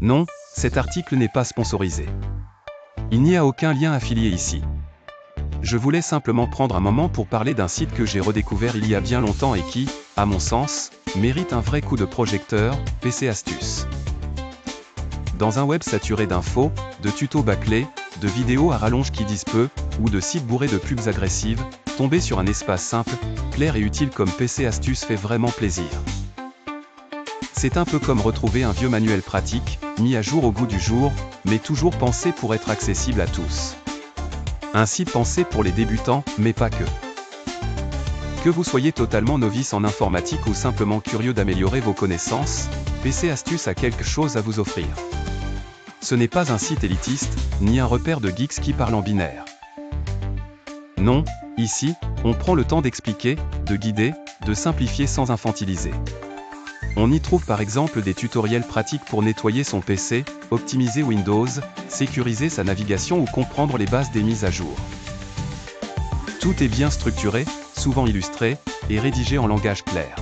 Non, cet article n'est pas sponsorisé. Il n'y a aucun lien affilié ici. Je voulais simplement prendre un moment pour parler d'un site que j'ai redécouvert il y a bien longtemps et qui, à mon sens, mérite un vrai coup de projecteur, PC Astuces. Dans un web saturé d'infos, de tutos bâclés, de vidéos à rallonge qui disent peu, ou de sites bourrés de pubs agressives, tomber sur un espace simple, clair et utile comme PC Astuces fait vraiment plaisir. C'est un peu comme retrouver un vieux manuel pratique, mis à jour au goût du jour, mais toujours pensé pour être accessible à tous. Un site pensé pour les débutants, mais pas que. Que vous soyez totalement novice en informatique ou simplement curieux d'améliorer vos connaissances, PC Astuces a quelque chose à vous offrir. Ce n'est pas un site élitiste, ni un repère de geeks qui parlent en binaire. Non, ici, on prend le temps d'expliquer, de guider, de simplifier sans infantiliser. On y trouve par exemple des tutoriels pratiques pour nettoyer son PC, optimiser Windows, sécuriser sa navigation ou comprendre les bases des mises à jour. Tout est bien structuré, souvent illustré, et rédigé en langage clair.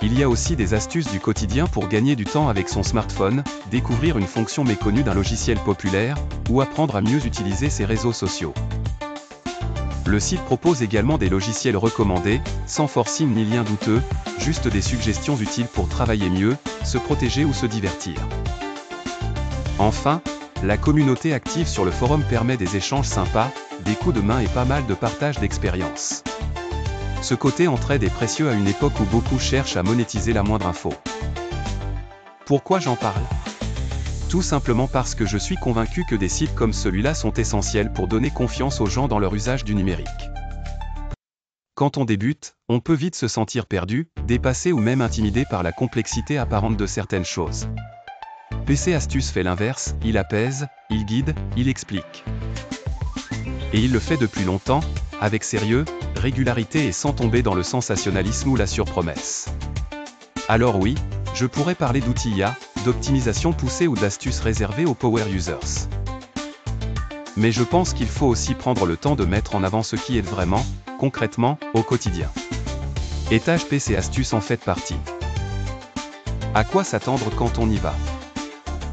Il y a aussi des astuces du quotidien pour gagner du temps avec son smartphone, découvrir une fonction méconnue d'un logiciel populaire, ou apprendre à mieux utiliser ses réseaux sociaux. Le site propose également des logiciels recommandés, sans forcing ni lien douteux, juste des suggestions utiles pour travailler mieux, se protéger ou se divertir. Enfin, la communauté active sur le forum permet des échanges sympas, des coups de main et pas mal de partage d'expériences. Ce côté entraide est précieux à une époque où beaucoup cherchent à monétiser la moindre info. Pourquoi j'en parle ? Tout simplement parce que je suis convaincu que des sites comme celui-là sont essentiels pour donner confiance aux gens dans leur usage du numérique. Quand on débute, on peut vite se sentir perdu, dépassé ou même intimidé par la complexité apparente de certaines choses. PC Astuces fait l'inverse, il apaise, il guide, il explique. Et il le fait depuis longtemps, avec sérieux, régularité et sans tomber dans le sensationnalisme ou la surpromesse. Alors oui, je pourrais parler d'outils IA, d'optimisation poussée ou d'astuces réservées aux power users. Mais je pense qu'il faut aussi prendre le temps de mettre en avant ce qui aide vraiment, concrètement, au quotidien. Étage PC Astuces en fait partie. À quoi s'attendre quand on y va ?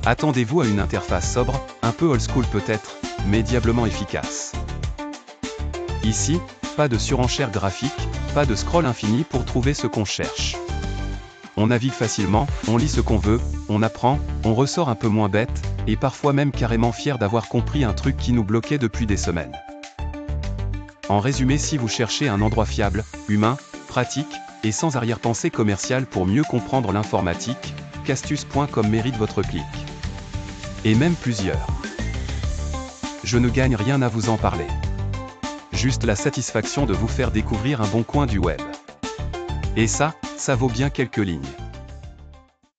Attendez-vous à une interface sobre, un peu old school peut-être, mais diablement efficace. Ici, pas de surenchère graphique, pas de scroll infini pour trouver ce qu'on cherche. On navigue facilement, on lit ce qu'on veut, on apprend, on ressort un peu moins bête, et parfois même carrément fier d'avoir compris un truc qui nous bloquait depuis des semaines. En résumé, si vous cherchez un endroit fiable, humain, pratique, et sans arrière-pensée commerciale pour mieux comprendre l'informatique, Astuces.com mérite votre clic. Et même plusieurs. Je ne gagne rien à vous en parler. Juste la satisfaction de vous faire découvrir un bon coin du web. Et ça vaut bien quelques lignes.